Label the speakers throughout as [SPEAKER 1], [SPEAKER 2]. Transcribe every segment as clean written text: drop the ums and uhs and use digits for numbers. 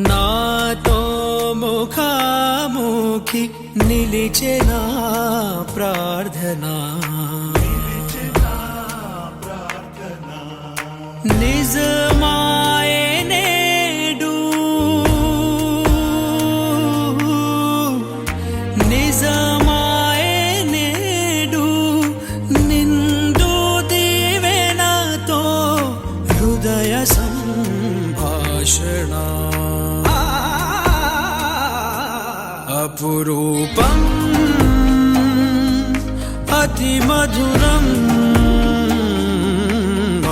[SPEAKER 1] నాతో ముఖాముఖి నిలిచెనా ప్రార్థనా నిజమాయే నేడు నిజమాయే నేడు నిండు దీవెనతో హృదయ సంభాషణ అపురూపం అతి మధురం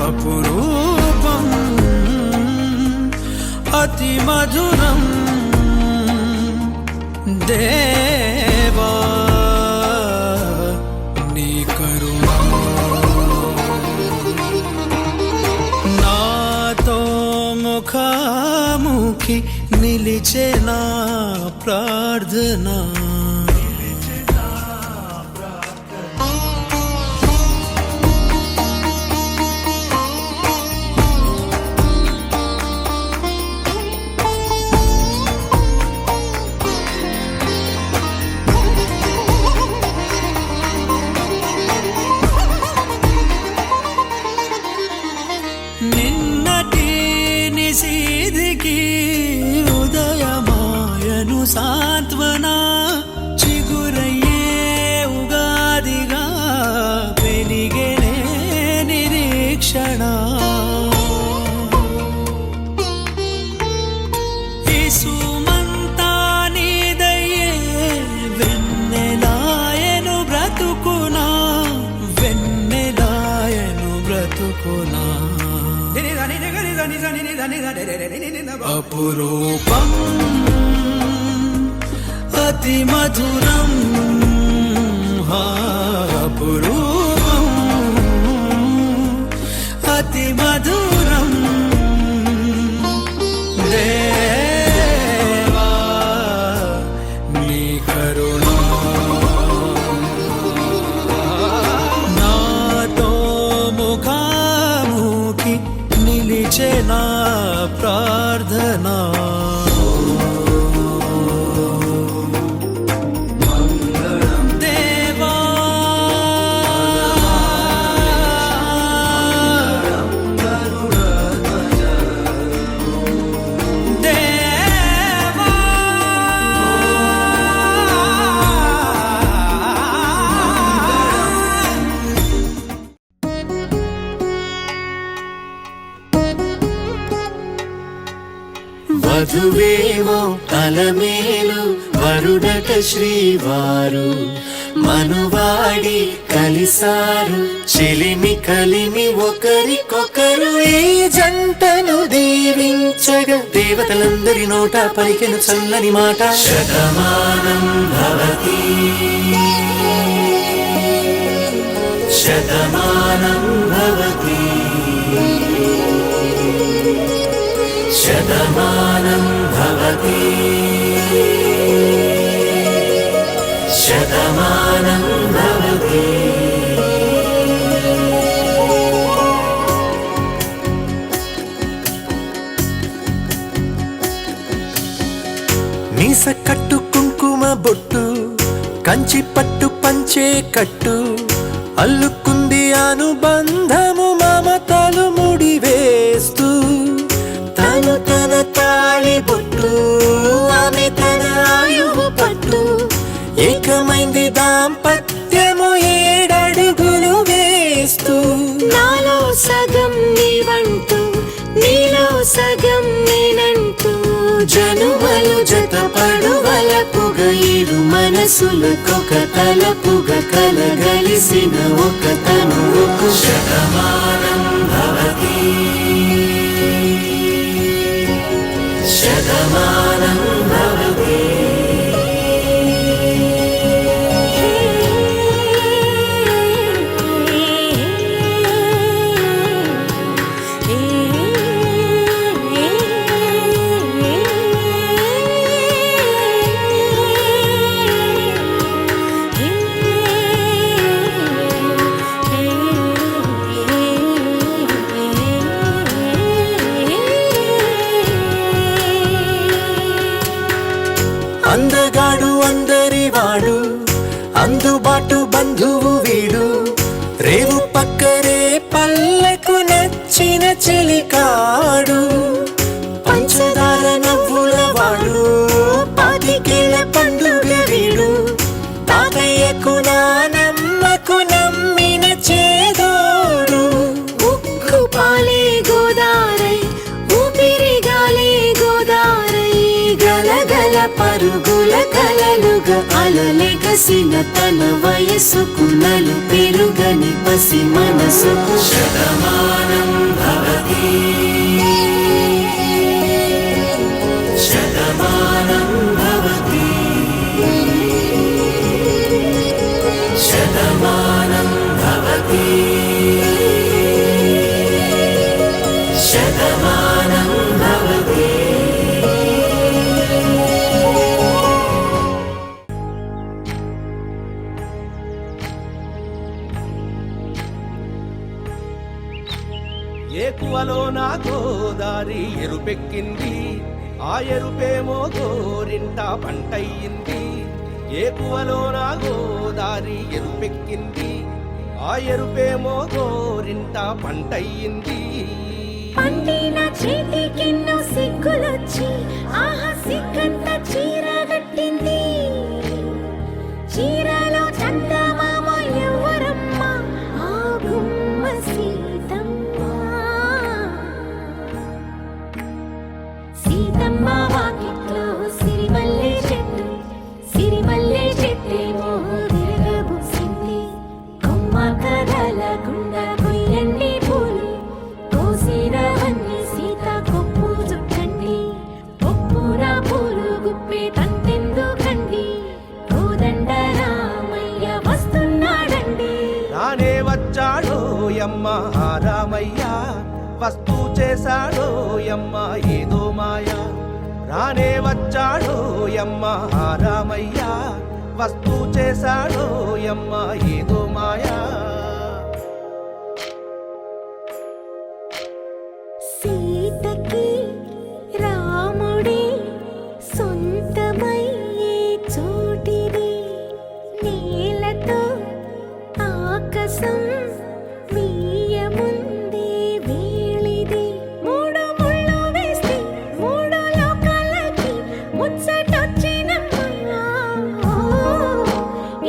[SPEAKER 1] అపురూపం అతి మధురం దేవా నీ కరుణ నాతో ముఖాముఖి నిలిచెనా ప్రార్థనా నిన్నటి నిశీదికి ఉదయమాయను సాంత్వన చిగురయ్యే ఉగాదిగా వెలిగెనే నిరీక్షణ ఇసుమంతా నీదయ్యే వెన్నెలాయను బ్రతుకునా వెన్నెలాయను బ్రతుకునా అపురూపం అతి మధురం అపురూపం అతి మధురం దేవా నీ కరుణ నాతో ముఖాముఖి నిలిచెనా ప్రార్థనా దేవా దేవా
[SPEAKER 2] వధువేమో అలమేలు వరుడట శ్రీవారు మనువాడి కలిసారు చెలిమి కలిమి ఒకరికొకరు ఈ జంటను దీవించగా దేవతలందరి నోట పలికెను చల్లని మాట శతమానం భవతి శతమానం భవతి శతమానం భవతి శతమానం భవతి
[SPEAKER 1] కట్టు అల్లుకుంది అనుబంధము మమతలు ముడివేస్తూ
[SPEAKER 2] తను తన తాళి బొట్టు ఆమె తన ఆయువు పట్టు
[SPEAKER 1] ఏకమైంది దాంపత్యము 7 అడుగులు వేస్తూ
[SPEAKER 2] నాలో సగం నీవంటూ నీలో సగం నేనంటూ జనుమలు జతపడువలపుగ ఇరు మనసులకొక తలపుగ కలగలిసిన ఒక తనువుకు శతమానం భవతి శతమానం భవతి
[SPEAKER 1] అందగాడు అందరివాడు అందుబాటు బంధువు వీడు రేవు పక్కరే పల్లెకు నచ్చిన చెలికాడు పంచదార నవ్వుల వాడు 25 ఏళ్ల పండుగ వీడు తాతయ్యకు నానమ్మకు నమ్మిన చేదోడు
[SPEAKER 2] ఉక్కు పాలే గోదారై ఊపిరి గాలే గోదారై గలగల పరుగుల కలలుగా అలలెగసిన తన వయసుకు నలు పెరుగని పసి మనసుకు శతమానం భవతి శతమానం భవతి శతమానం భవతి శతమానం భవతి
[SPEAKER 1] ఏకువలో నా గోదారి ఎరుపెక్కింది ఆ ఎరుపేమో గోరింట పంటయ్యింది ఏకువలో నా గోదారి ఎరుపెక్కింది ఆ ఎరుపేమో గోరింట పంటయ్యింది
[SPEAKER 2] పండిన చేతికెన్నో సిగ్గులొచ్చి ఆహా సిగ్గంత చీర కట్టింది చీరలో చందమామ ఎవరమ్మ ఆ గుమ్మ సీతమ్మ సీతమ్మ వాకిట్లో సిరిమల్లె చెట్టేమో తిరగబూసింది కొమ్మ కదలకుండా కొయ్యండి పూలు కోసిరవన్నీ సీత కొప్పు చుట్టండి కొప్పున పూలు గుప్పే తంతెందుకండి కోదండ రామయ్య వస్తున్నాడండి
[SPEAKER 1] రానే వచ్చాడో యమ్మ ఆ రామయ్య వస్తూ చేశాడో యమ్మ ఏదో మాయా రానే వచ్చాడో యమ్మ ఆ రామయ్య వస్తూ చేశాడో యమ్మ ఏదో మాయా
[SPEAKER 2] సీతకి రాముడే సొంతమయ్యే చోటిది నేలతో ఆకాశం వీయముందే వేళిది 3 ముళ్ళు వేస్తే 3 లోకాలకి ముచ్చటొచ్చినమ్మా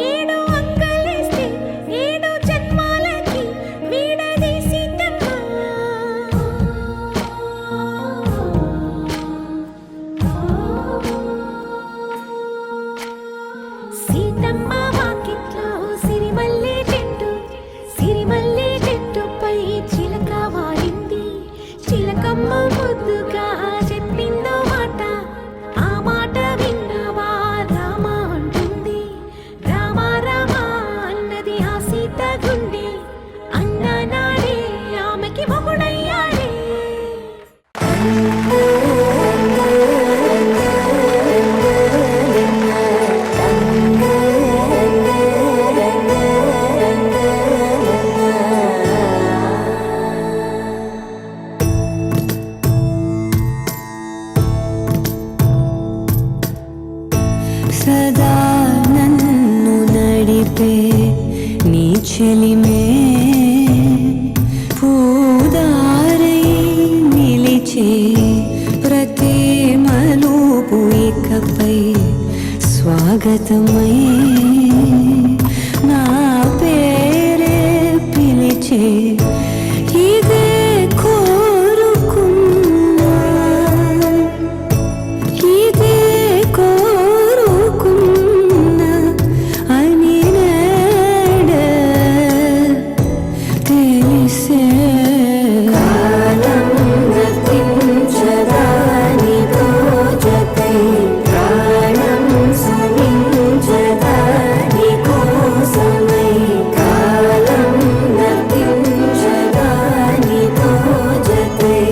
[SPEAKER 2] 7 అంగలేస్తే 7 జన్మాలకి వీడదీసిందమ్మా సీతమ్మ వాకిట్లో సిరిమల్లె చెట్టు
[SPEAKER 3] చెలిమే పూదారై నిలిచే ప్రతి మలుపు ఇకపై స్వాగతమై నా పేరే పిలిచే ఇదే కోరుకున్నా ఇదే కోరుకున్నా అని నేడే తెలిసే కాలం గతించదాని రోజకై ప్రాణం సుమించదాని కోసమై కాలం గతించదాని రోజకై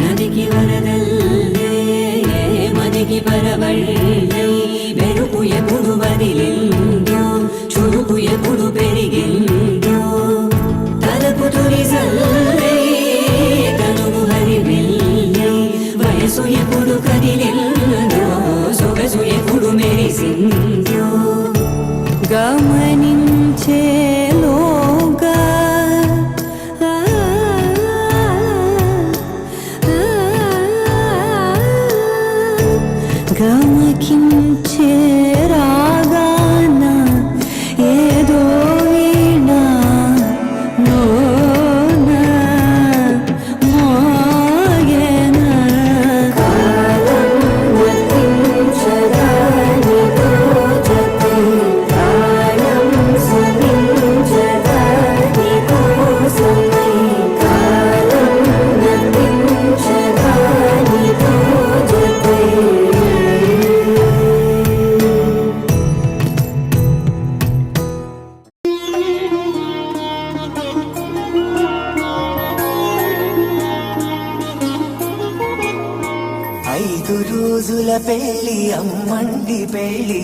[SPEAKER 3] నదికి వరదల్లే మదికి పరవళ్ళై మెరుపు ఎప్పుడు వదిలిందో చురుకు ఎప్పుడు పెరిగిందో తలపు తొలిసల్లై కనుగు హరివెల్లై వయసు ఎప్పుడు కదిలిందో సొగసు ఎప్పుడు మెరిసిందో గమనించేలోగా గమకించే రాగాన ఏదో వీణా లోన మోగేనా కాలం గతించదాని రోజకై ప్రాణం సుమించదాని కోసమై కాలం గతించదాని రోజకై
[SPEAKER 4] ఐదు రోజుల పెళ్లి అమ్మండి పెళ్లి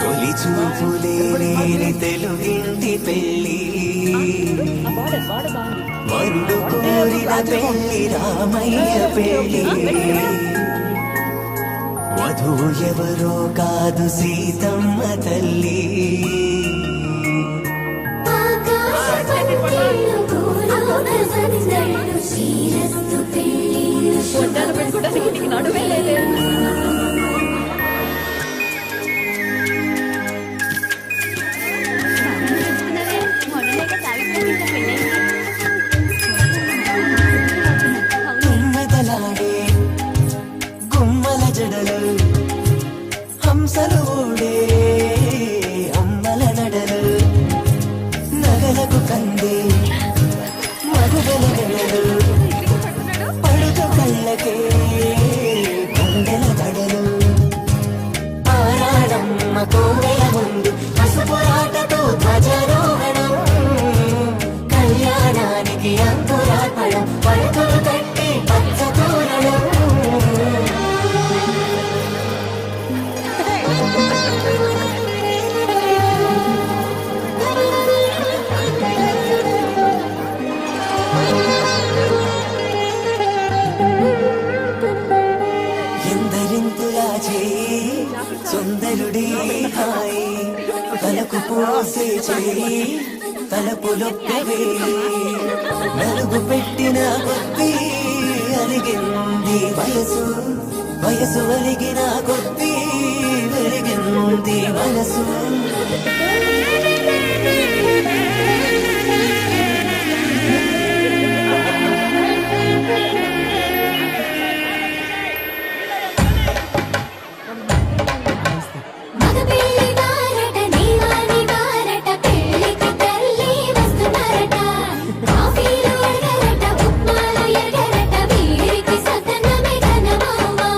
[SPEAKER 4] తొలి చూపులే లేని తెలుగింటి పెళ్లి వరుడు కోరిన పెళ్లి రామయ్య పెళ్లి వధువు ఎవరో కాదు సీతమ్మ తల్లి తుమ్మెదలాడే గుమ్మల జడలు హంసలు ఊడే అమ్మల నడలు నగలకు కంది మగుగల గడలు పడుతు కళ్ళకే గుండెల దడలు ఆరాడమ్మ కోవెల ముందు పసుపురాటతో ధ్వజారోహణం కళ్యాణానికి అంకురార్పణం పడుతులు కట్టి పచ్చ తోరణం ఎందరింతులా చేయి సుందరుడి హాయి తలకు పోసే చేయి తలపులొప్పవే నలుగు పెట్టిన కొద్దీ అలిగింది వయసు వయసు అలిగిన కొద్దీ వెలిగి కోరింది మనసు.
[SPEAKER 2] మగపిల్లి వారట నీవాని వారట పెళ్ళికి తల్లి వస్తున్నారట కాఫీలు అడగరట ఉప్మాలు ఎరగరట వీరికి సదనమే ఘనమౌమౌ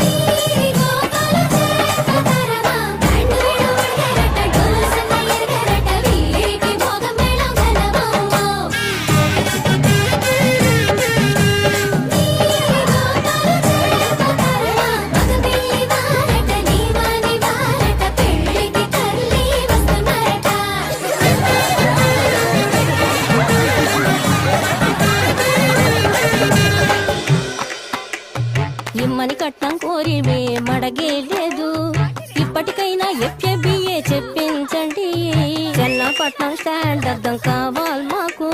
[SPEAKER 2] వీరి గోపాలు చేపతరమా బండులు అడగరట గోసన ఎరగరట వీరికి భోగం మేళం ఘనమౌమౌ మగపిల్లి వారట నీవాని వారట పెళ్ళికి తల్లి వస్తున్నారట
[SPEAKER 5] ఇమ్మని కట్నం కోరివే మడగే లేదు ఇప్పటికైనా ఎఫ్ఏబిఏ చెప్పించండి చెన్నపట్నం స్టాండ్ అద్దం కావాలి మాకు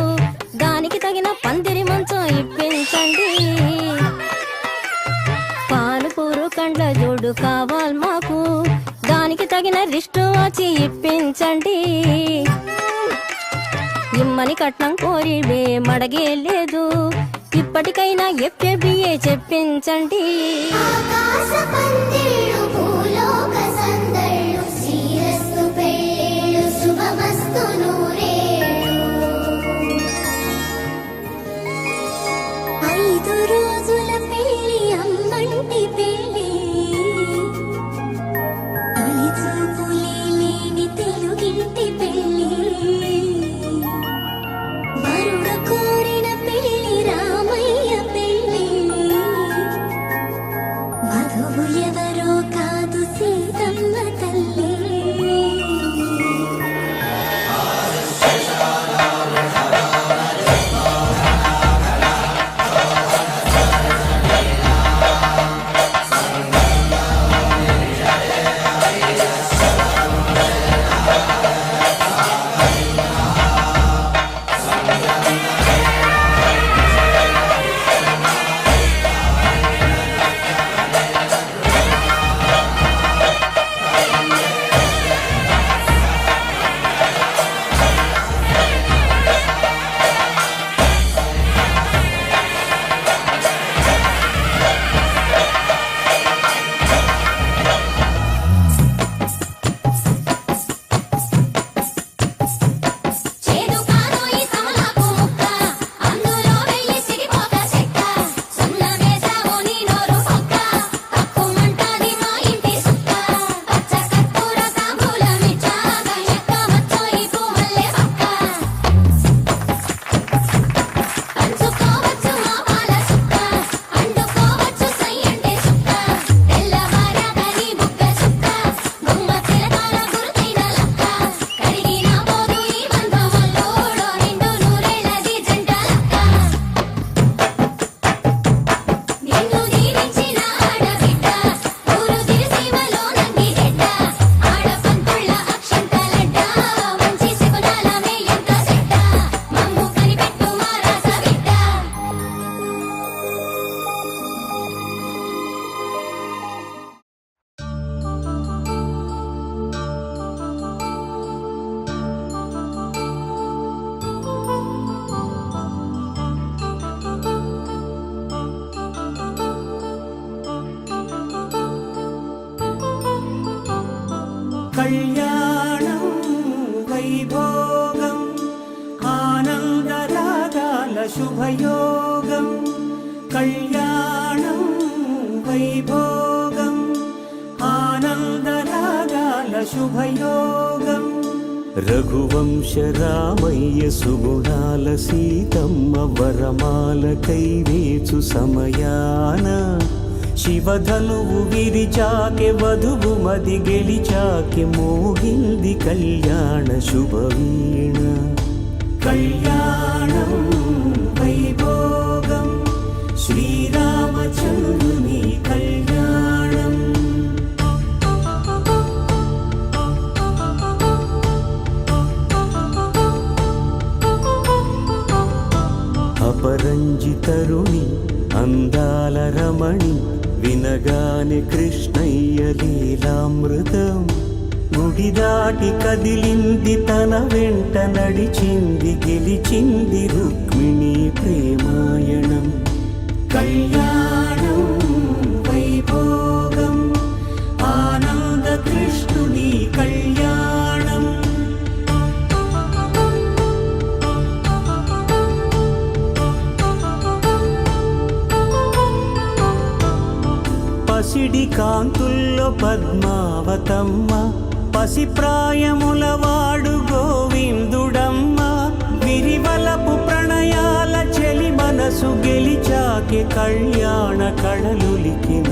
[SPEAKER 5] దానికి తగిన పందిరి మంచం ఇప్పించండి పానుపూరు కండ్ల జోడు కావాలి మాకు దానికి తగిన రిస్టు వాచి ఇప్పించండి ఇమ్మని కట్నం కోరివే మడగే లేదు ఇప్పటికైనా ఎఫ్ఏబిఏ చెప్పించండి
[SPEAKER 2] ఆకాశ పందిళ్ళు భూలోక సందళ్ళు శ్రీరస్తు పెళ్ళిళ్ళు శుభమస్తు నూరేళ్ళు 5 రోజుల పెళ్ళి అమ్మంటి పెళ్ళి తొలి చూపులే లేని తెలుగింటి పెళ్ళి వరుడు కోరిన పెళ్ళి రామయ్య పెళ్ళి వధువు ఎవరో కాదు సీతమ్మ తల్లి చేదు కాదో ఈ సమలాకు ముక్క అందులో వెయ్యి సిరిపోక చెక్క సున్న వేసావు నీ నోరు పక్క తక్కుమంటాది మా ఇంటి సుక్క పచ్చ కర్పూర తాంబూలమిచ్చాక ఎక్క మచ్చో ఈ పూమల్లె పక్క పంచుకోవచ్చు మా పాల సుక్క అండుకోవచ్చు సయ్యంటే సుక్క తెల్లవారాక నీ బుగ్గ సుక్క గుమ్మ తిలకాల గురుతైన లక్క కడిగిన పోదు ఈ బంధమల్లోడో నిండు నూరేళ్ళది జంట లక్క నిన్ను దీవించిన ఆడబిడ్డ ఊరు దిరిసీమలో నంది గెడ్డ ఆడపంతుళ్ళ అక్షంతలడ్డ మంచి శకునాల మేయంత సెడ్డ మమ్ము కనిపెట్టు మా రాస బిడ్డ
[SPEAKER 6] కళ్యాణం వైభోగం ఆనందరాగాల శుభయోగం కళ్యాణం వైభోగం ఆనందరాగాల శుభయోగం రఘువంశ రామయ్య సుగుణాల సీతమ్మ వరమాల కైవేచు సమయాన శివధనువు విరిచాకె వధువు మది గెలిచాకె మోగింది కళ్యాణ శుభవీణ కళ్యాణం వైభోగం శ్రీరామచంద్రుని కళ్యాణం అపరంజి తరుణి అందాల రమణి వినరా వినగానే కృష్ణయ్య లీలామృతం గుడి దాటి కదిలింది తన వెంట నడిచింది గెలిచింది రుక్మిణి ప్రేమాయణం కళ్యాణం వైభోగం ఆనంద కృష్ణుని కళ్యాణం పసిడి కాంతుల్లో పద్మావతమ్మ పసిప్రాయముల వాడు గోవిందుడమ్మ విరివలపు ప్రణయాల చెలి మనసు గెలిచాకే కళ్యాణ కళలులికినాడమ్మ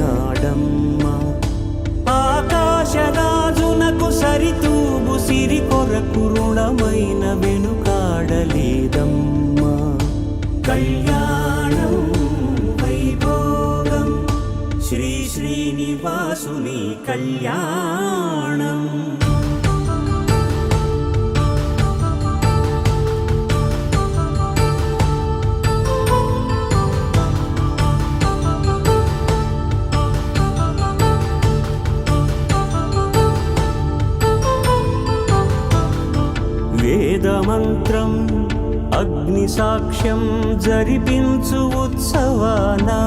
[SPEAKER 6] ఆకాశరాజునకు సరితూబు సిరి కొరకు రుణమైన వెనుకాడలేదమ్మా కళ్యాణం వైభోగం శ్రీ శ్రీనివాసుని కళ్యాణం వేదమంత్రం అగ్ని సాక్ష్యం జరిపించు ఉత్సవానా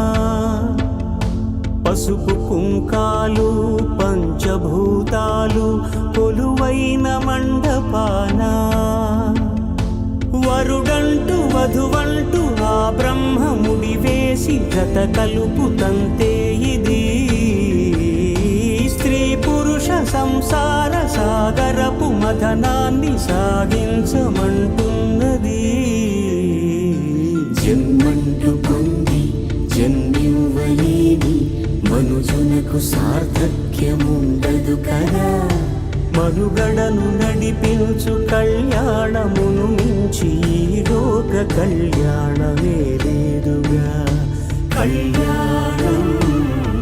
[SPEAKER 6] పసుపు కుంకాలు పంచభూతాలు కొలువైన మండపాన వరుడంటూ వధువంటూ ఆ బ్రహ్మముడి వేసి జత కలుపుతంతే ఇది స్త్రీ పురుష సంసార సాగరపు మథనాన్ని సాగించమంటున్నది జన్మంటూ పొంది జన్మివ్వలేని మనుజునకు సార్థక్యముండదు కదా మనుగడను నడిపించు కళ్యాణమును మించి ఈ లోక కళ్యాణమే లేదుగా కళ్యాణం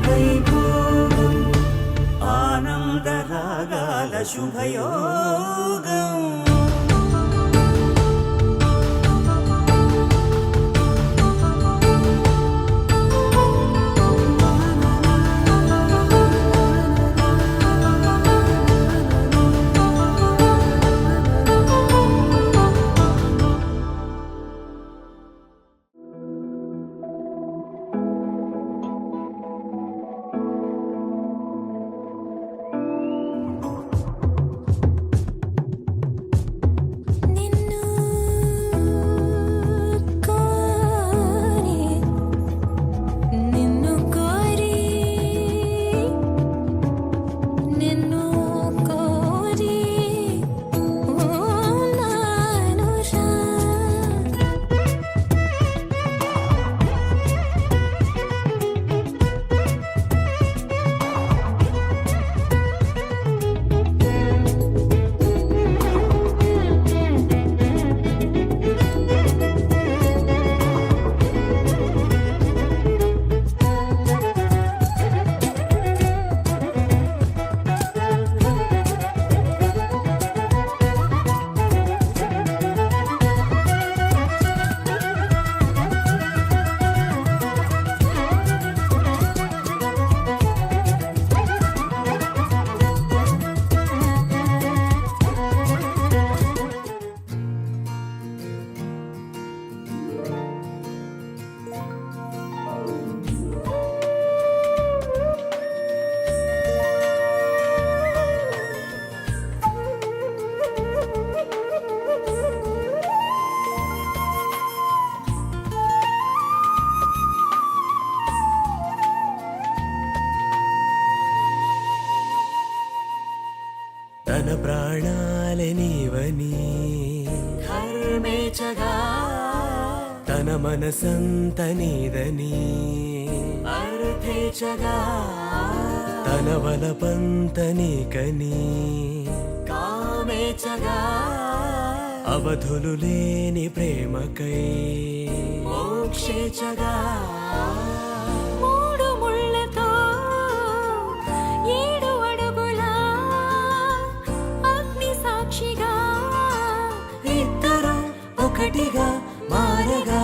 [SPEAKER 6] వైభోగం ఆనందరాగాల శుభయోగం తన ప్రాణాలనివని ధర్మేచగా తన మనసంత నీదని అర్థేచగా తన వలపంత నీకని కామేచగా అవధులు లేని ప్రేమకై మోక్షేచగా
[SPEAKER 2] మూడు ముళ్ళతో 7 అడుగుల అగ్ని సాక్షిగా
[SPEAKER 4] ఇద్దరు ఒకటిగా మారగా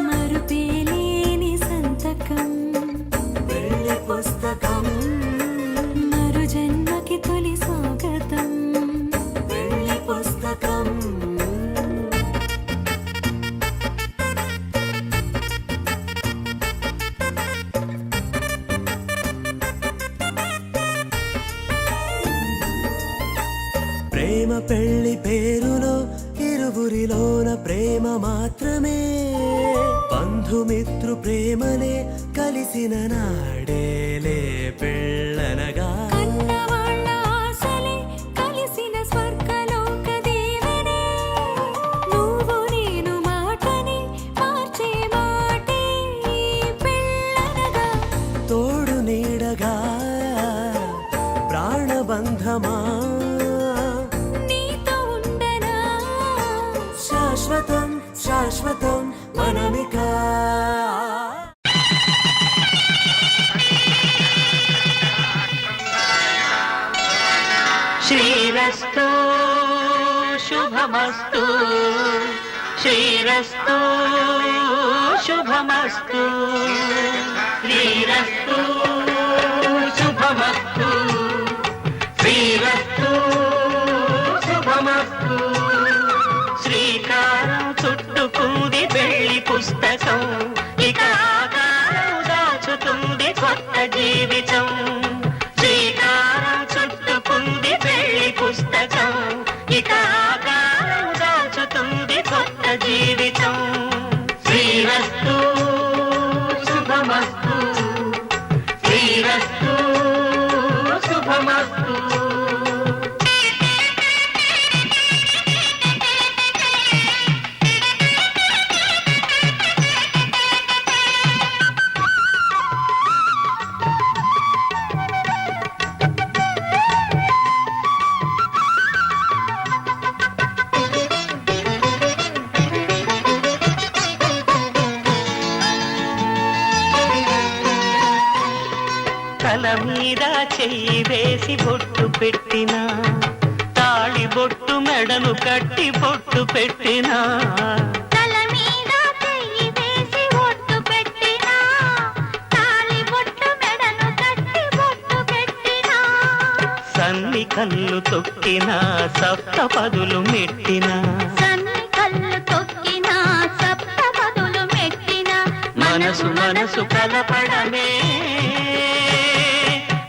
[SPEAKER 2] మరుపేలేని సంతకం
[SPEAKER 6] పెళ్లి పేరులో ఇరువురిలోన ప్రేమ మాత్రమే బంధుమిత్రు ప్రేమనే కలిసిన నాడేలే పెళ్ళనగా
[SPEAKER 4] కన్నవాళ్ళ ఆశలే కలిసిన స్వర్గలోక దీవెనే నువ్వు నేను మాటని మార్చే మాటే ఈ పెళ్ళనగా
[SPEAKER 6] తోడు నీడగా ప్రాణబంధమా
[SPEAKER 4] నీతో ఉండనా
[SPEAKER 6] శాశ్వతం శాశ్వతం మనమికా
[SPEAKER 7] శ్రీరస్తు శుభమస్తు శ్రీరస్తు శుభమస్తు శ్రీరస్తు శుభమస్తు శ్రీరస్తు శుభమస్తు శ్రీకారం చుట్టుకుంది పెళ్లి పుస్తకం ఇక ఆకారం దాచుతుంది కొత్త జీవితం శ్రీకారం చుట్టుకుంది పెళ్లి పుస్తకం ఇక ఆకారం దాచుతుంది కొత్త జీవితం శ్రీరస్తు శుభమస్తు శ్రీరస్తు శుభమస్తు తల మీద చెయ్యి వేసి బొట్టు పెట్టినా తాళి బొట్టు మెడను కట్టి బొట్టు పెట్టినా
[SPEAKER 2] తల మీద చెయ్యి వేసి ఒట్టు పెట్టినా తాళి బొట్టు మెడను కట్టి బొట్టు పెట్టినా
[SPEAKER 7] సన్ని కళ్ళు తొక్కినా సప్తపదులు మెట్టినా
[SPEAKER 2] సన్ని కళ్ళు తొక్కినా సప్త పదులు మెట్టినా
[SPEAKER 7] మనసు మనసు కలపడమే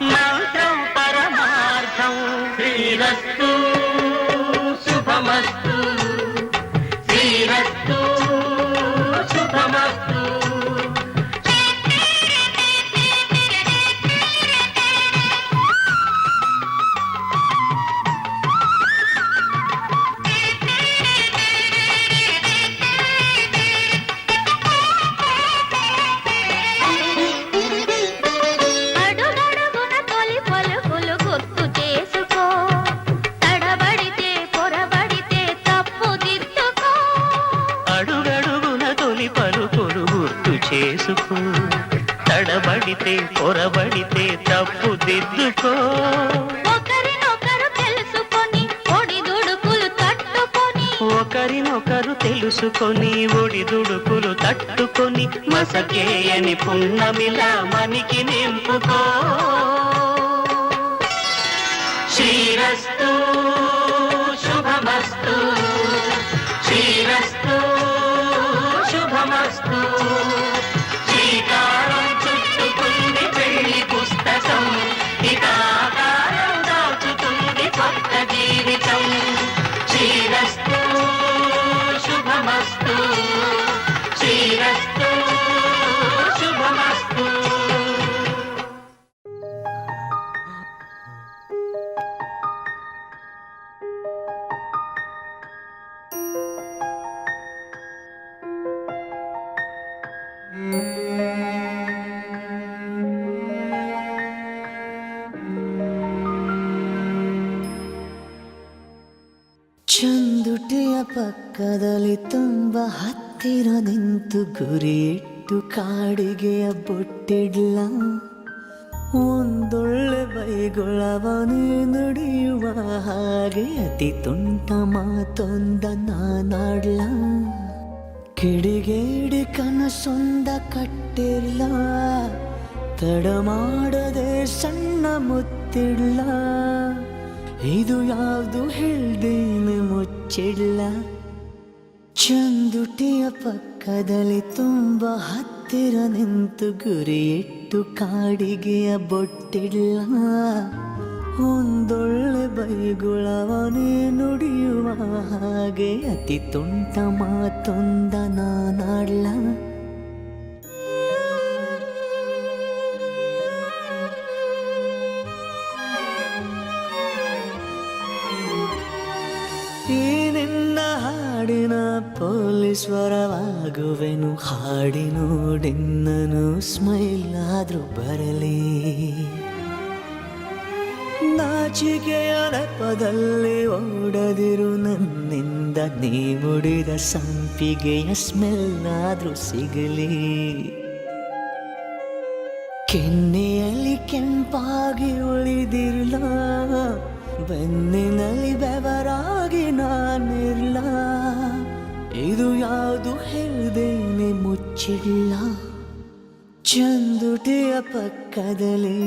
[SPEAKER 7] మంత్రం పరమార్థం శ్రీరస్తు శుభమస్తు శ్రీరస్తు శుభమస్తు
[SPEAKER 2] అడుగడుగున తొలి పలుకులు గుర్తు చేసుకో తడబడితే పొరబడితే తప్పు దిద్దుకో
[SPEAKER 7] అడుగడుగున తొలి పలుకులు గుర్తు చేసుకో తడబడితే పొరబడితే తప్పు దిద్దుకో
[SPEAKER 2] ఒకరినొకరు తెలుసుకొని ఒడిదుడుకులు తట్టుకొని
[SPEAKER 7] ఒకరినొకరు తెలుసుకొని ఒడిదుడుకులు తట్టుకొని మసకేయని పున్నమిలా మనికి నింపుకో శ్రీరస్తు శుభమస్తు శ్రీరస్తు శుభమస్తు శ్రీకారం చుట్టుకుంది పెళ్లి పుస్తకం ఇక ఆకారం దాచుతుంది కొత్త జీవితం శ్రీరస్తు శుభమస్తు శ్రీరస్తు శుభమస్తు
[SPEAKER 3] ಚಂದುಟಿಯ ಪಕ್ಕದಲ್ಲಿ ತುಂಬ ಹತ್ತಿರ ನಿಂತು ಗುರಿ ಇಟ್ಟು ಕಾಡಿಗೆಯ ಬೊಟ್ಟಿಡ್ಲ ಒಂದೊಳ್ಳೆ ಬೈಗೊಳವನೇ ನುಡಿಯುವ ಹಾಗೆ ಅತಿ ತುಂಟ ಮಾತೊಂದ ನಾನಾಡ್ಲ ಕಿಡಿಗೇಡಿ ಕನಸೊಂದ ಕಟ್ಟಿರ್ಲ ತಡ ಮಾಡದೆ ಸಣ್ಣ ಮುತ್ತಿಡ್ಲ ಇದು ಯಾವುದು ಹೇಳ್ದೇನೆ ಮುಚ್ಚಿಡ್ಲ ಚಂದುಟಿಯ ಪಕ್ಕದಲ್ಲಿ ತುಂಬ ಹತ್ತಿರ ನಿಂತು ಗುರಿ ಇಟ್ಟು ಕಾಡಿಗೆಯ ಬೊಟ್ಟಿಡ್ಲ ಒಂದೊಳ್ಳೆ ಬೈಗುಳವನೇ ನುಡಿಯುವ ಹಾಗೆ ಅತಿ ತುಂಟ ಮಾತೊಂದ ನಾನಾಡ್ಲ. ಈ ನಿನ್ನ ಹಾಡಿನ ಪೊಲೀಸ್ ಸ್ವರವಾಗುವೆನು, ಹಾಡಿ ನೋಡಿನ್ನನು ಸ್ಮೈಲ್ ಆದ್ರೂ ಬರಲಿ. ನಾಚಿಕೆಯ ನೆಪದಲ್ಲಿ ಓಡದಿರು ನನ್ನಿಂದ, ನೀ ಮುಡಿದ ಸಂಪಿಗೆಯ ಸ್ಮೆಲ್ ಆದ್ರೂ ಸಿಗಲಿ. ಕೆನ್ನೆಯಲ್ಲಿ ಕೆಂಪಾಗಿ ಉಳಿದಿರಲ, ಬೆನ್ನಿನಲ್ಲಿ ಬೆವರಾಗಿ ನಾನಿರ್ಲ. ಇದು ಯಾವುದು ಹೇಳ್ದೇನೆ ಮುಚ್ಚಿಲ್ಲ, ಚಂದುಟಿಯ ಪಕ್ಕದಲ್ಲಿ.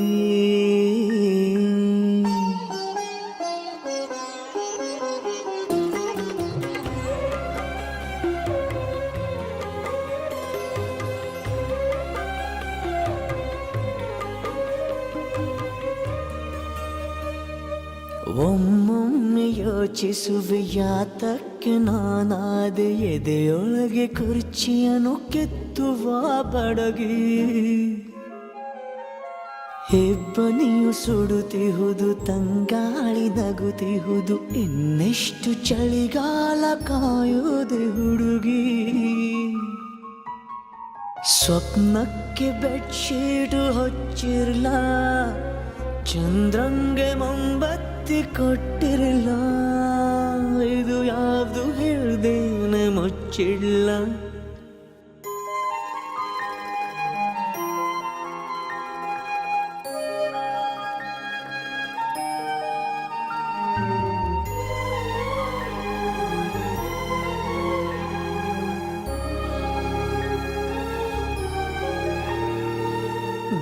[SPEAKER 3] ಒಮ್ಮೊಮ್ಮೆ ಯೋಚಿಸುವೆ ಯಾತಕ್ಕೆ ನಾನಾದೆ ಎದೆಯೊಳಗೆ ಕುರ್ಚಿಯನ್ನು ಕೆತ್ತುವ ಬಡಗಿ. ಹೆಬ್ಬನಿಯು ಸುಡುತ್ತಿಹುದು, ತಂಗಾಳಿ ನಗುತ್ತಿಹುದು, ಇನ್ನೆಷ್ಟು ಚಳಿಗಾಲ ಕಾಯುವುದೇ ಹುಡುಗಿ. ಸ್ವಪ್ನಕ್ಕೆ ಬೆಡ್ಶೀಟು ಹೊಚ್ಚಿರ್ಲ, ಚಂದ್ರಂಗೆ ಮೊಂಬತ್ತಿ ಕೊಟ್ಟಿರಲ್ಲ. ಇದು ಯಾವ್ದು ಹೇಳ್ದೇನೆ ಮುಚ್ಚಿಡ್ಲ.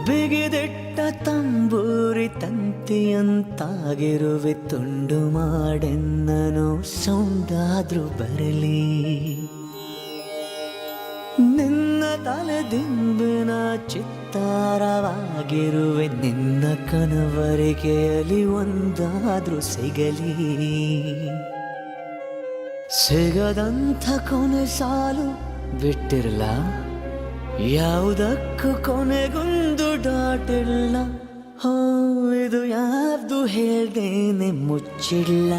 [SPEAKER 3] ಬಿಗಿದಿಟ್ಟ ತಂಬೂರಿ ತಂತಿಯಂತಾಗಿರುವೆ, ತುಂಡು ಮಾಡೆನ್ನನು ಸೌಂಡಾದ್ರೂ ಬರಲಿ. ನಿನ್ನ ತಲೆ ದಿಂಬಿನ ಚಿತ್ತಾರವಾಗಿರುವೆ, ನಿನ್ನ ಕನವರಿಕೆಯಲ್ಲಿ ಒಂದಾದ್ರೂ ಸಿಗಲಿ. ಸಿಗದಂಥ ಕೊನೆ ಸಾಲು ಬಿಟ್ಟಿರಲ್ಲ, ಯಾವುದಕ್ಕೂ ಕೊನೆಗೊಂದು ಡಾಟಿಲ್ಲ. ಹೋ ಇದು ಯಾವ್ದು ಹೇಳ್ದೇನೆ ಮುಚ್ಚಿಲ್ಲ,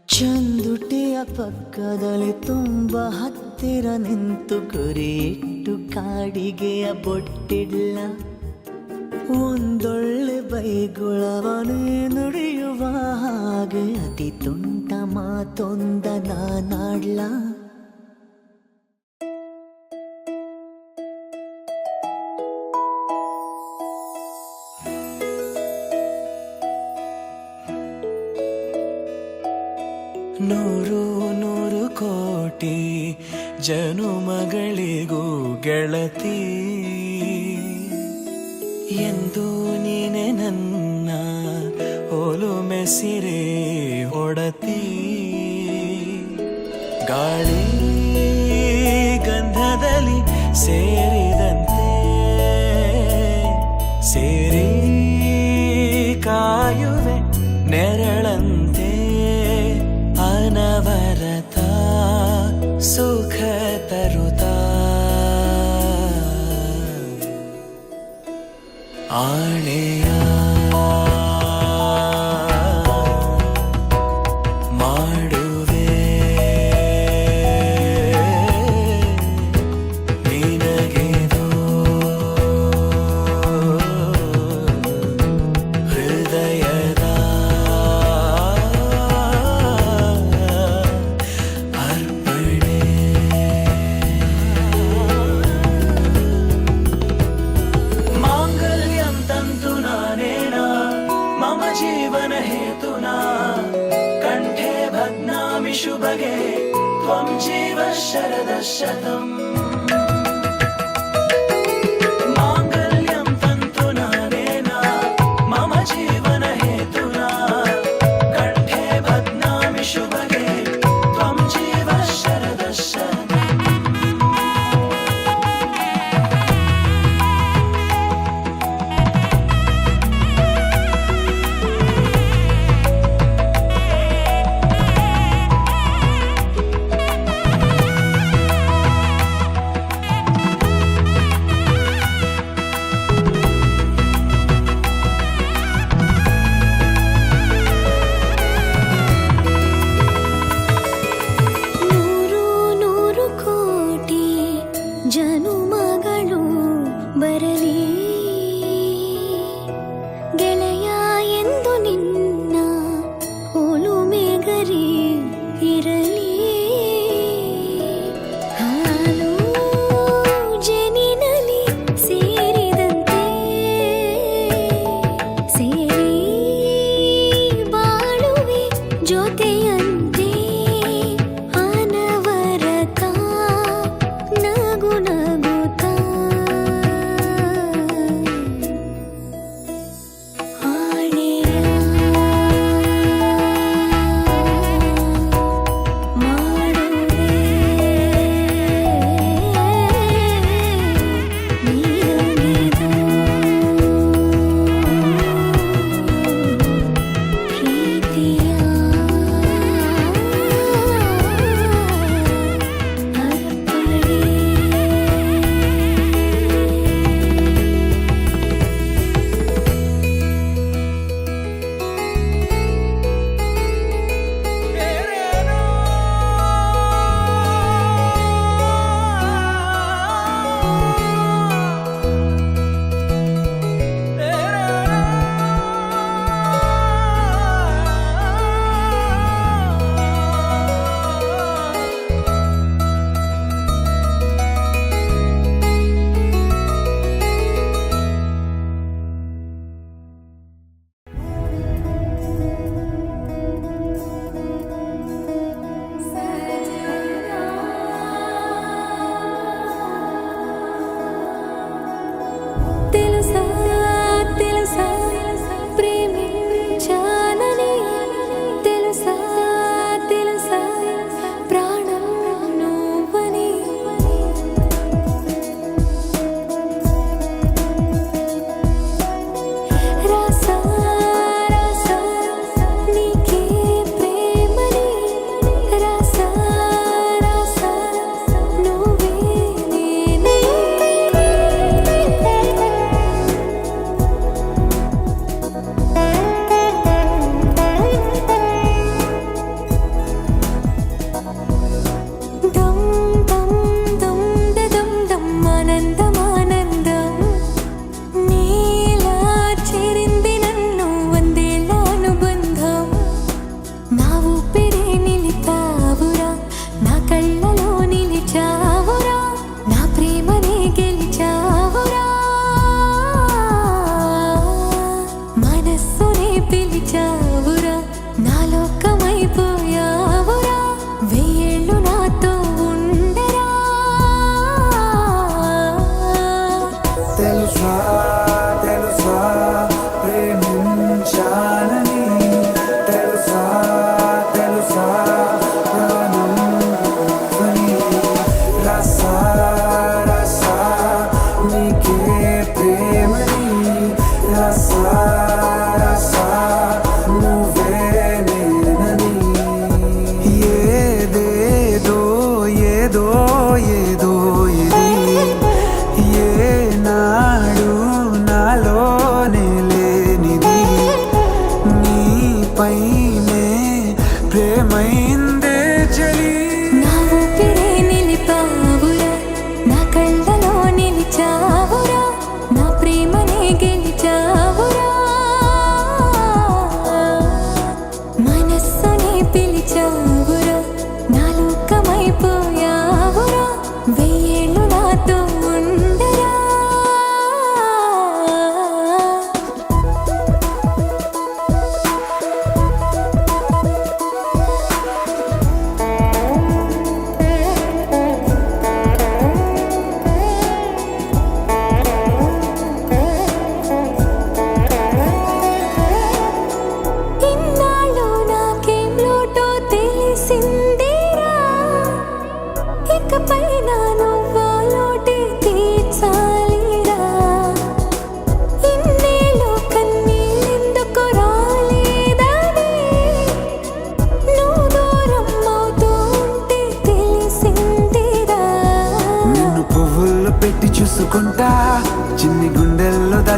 [SPEAKER 3] ಚಂದುಟಿಯ ಪಕ್ಕದಲ್ಲಿ ತುಂಬ ಹತ್ತಿರ ನಿಂತು ಗುರಿ ಇಟ್ಟು ಕಾಡಿಗೆಯ ಬೊಟ್ಟಿಲ್ಲ. ಒಂದೊಳ್ಳೆ ಬೈಗುಳವನೇ ನುಡಿಯುವ ಹಾಗೆ ಅತಿ ತುಂಟ ಮಾತೊಂದ ನಾನಾಡ್ಲ.
[SPEAKER 6] ನೂರು ನೂರು ಕೋಟಿ ಜನುಮಗಳಿಗೂ ಗೆಳತಿ, ಎಂದು ನೀನೆ ನನ್ನ ಒಲುಮೆ ಸಿರೆ ಒಡತಿ. ಗಾಳಿ ಗಂಧದಲ್ಲಿ ಸೇರಿದಂತೆ ಸೇರಿ ಕಾಯುವೆ ನೆರಳಂತೆ, ಅನವರತ ಸುಖ ತರುತ್ತಾ ಆಣೆಯ ಮಾಡುವೆ ನಿನಗೆದೋ ಹೃದಯದ ಅರ್ಪಣೆ. ಮಾಂಗಲ್ಯಂ ತಂತು ನಾನೇನ ಮಮ ಜೀವನ ಹೇತುನಾ, ಕಂಠೆ ಭಗ್ನಾಮಿ ಶುಭಗೆ ತ್ವಂ ಜೀವ ಶರದ ಶತಂ. ಮಾಂಗಲ್ಯಂ ತಂತು ನಾನೇನ ಮಮ ಜೀವನ ಹೇತುನಾ, ಕಂಠೆ ಭಗ್ನಾಮಿ ಶುಭಗೆ ತ್ವಂ ಜೀವ ಶರದ ಶತಂ.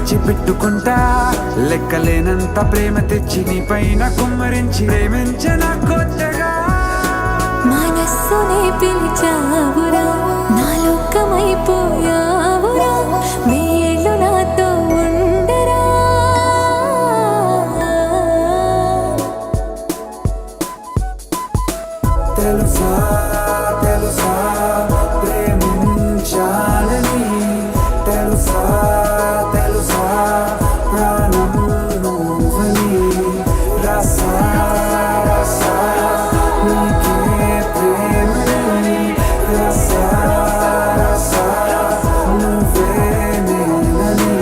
[SPEAKER 8] దాచిపెట్టుకుంటా లెక్కలేనంత ప్రేమ తెచ్చి నీ పైన కుమ్మరించి ప్రేమించిన కొత్తగా
[SPEAKER 4] మనస్సునే పిలిచావురా నా లోకమైపోయావురా మేలు నాతో ఉండరా
[SPEAKER 8] తెలుసా తెలుసా ప్రేమించాలని తెలుసా తెలుసా ప్రాణం నువ్వని రసా రసా నీకే ప్రేమని రసా రసా నువ్వే నేనని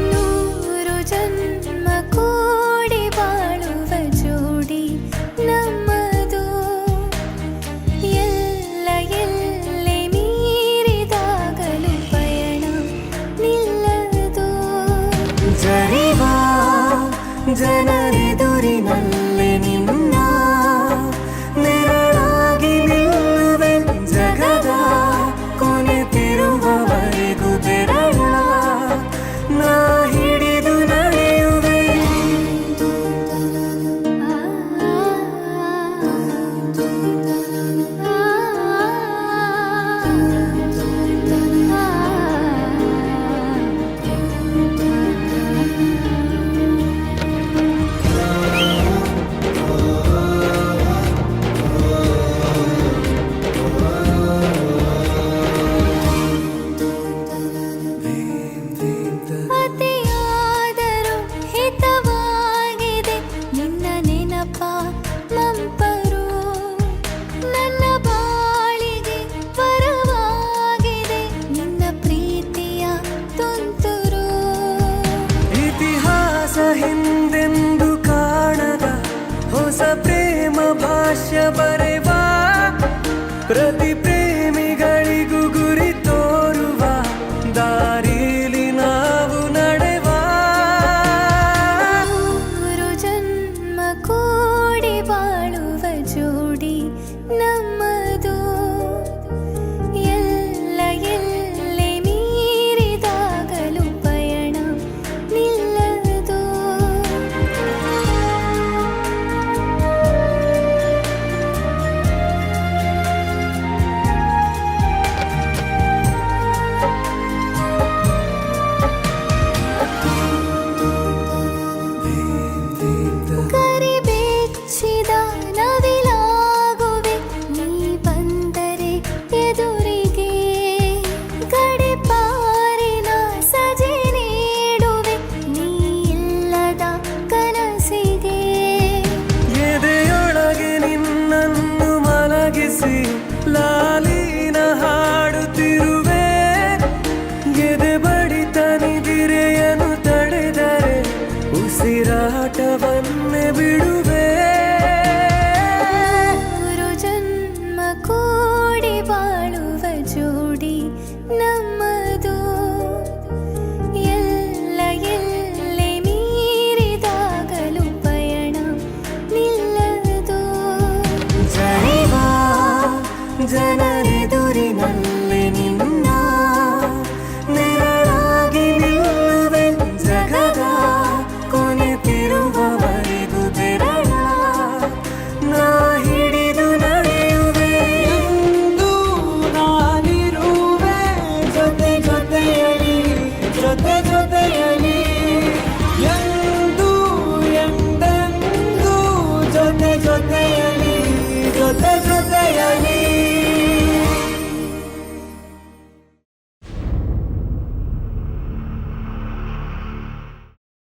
[SPEAKER 4] ನೂರು ಜನ್ಮ ಕೂಡಿ ಬಾಳುವ ಜೋಡಿ ನಮ್ಮದು ಎಲ್ಲ ಎಲ್ಲೆ ಮೀರಿದಾಗಲೂ ಪಯಣ ನಿಲ್ಲದು
[SPEAKER 3] ಜರಿವಾ ಜನರೆದುರಿನಲ್ಲಿ ನಿನ್ನ ನೆರಳಾಗಿ ನಿಲ್ಲುವೆ ಜಗದ ಕೊನೆತಿರುವವರೆಗೂ ಬೆರಳ ನಾ ಹಿಡಿದು ನಡೆಯುವೆ
[SPEAKER 4] ಅತಿಯಾದರೂ ಹಿತವಾಗಿದೆ ನಿನ್ನ ನೆನಪ ಮಂಪರು ನನ್ನ ಬಾಳಿಗೆ ಪರವಾಗಿದೆ ನಿನ್ನ ಪ್ರೀತಿಯ ತುಂತುರು
[SPEAKER 3] ಇತಿಹಾಸ ಹಿಂದೆಂದು ಕಾಣದ ಹೊಸ ಪ್ರೇಮ ಭಾಷ್ಯ ಬರೆವಾ ಪ್ರತಿ ಪ್ರೇಮಿಗಳಿಗೂ ಗುರಿ ತೋರುವ ದಾರಿಲಿ ನಾವು ನಡೆವಾ
[SPEAKER 4] ನೂರು ಜನ್ಮ ಕೂಡಿ ಬಾಳುವ ಜೋಡಿ ನಮ್ಮದು ಎಲ್ಲ ಎಲ್ಲೆ ಮೀರಿದಾಗಲೂ ಪಯಣ ನಿಲ್ಲದು ಕರಿಬೆಚ್ಚಿದ ನವಿಲಾಗುವೆ ನೀ ಬಂದರೆ ಎದುರಿಗೆ ಗಡಿಪಾರಿನ ಸಜೆ ನೀಡುವೆ ನೀ ಇಲ್ಲದ ಕನಸಿಗೆ
[SPEAKER 3] ಎದೆಯೊಳಗೆ ನಿನ್ನನ್ನು ಮಲಗಿಸಿ ಲಾಲಿನ ಹಾಡುತ್ತಿರುವೆ ಎದೆ ಬಡಿತ ನಿದಿರೆಯನ್ನು ತಡೆದರೆ ಉಸಿರಾಟವನ್ನೇ ಬಿಡುವೆ
[SPEAKER 4] ನೂರು ಜನ್ಮ ಕೂಡಿ ಬಾಳುವ ಜೋಡಿ ನಮ್ಮದು ಎಲ್ಲ ಎಲ್ಲೆ ಮೀರಿದಾಗಲೂ ಪಯಣ ನಿಲ್ಲದು
[SPEAKER 3] ಜರಿವಾ ಜನ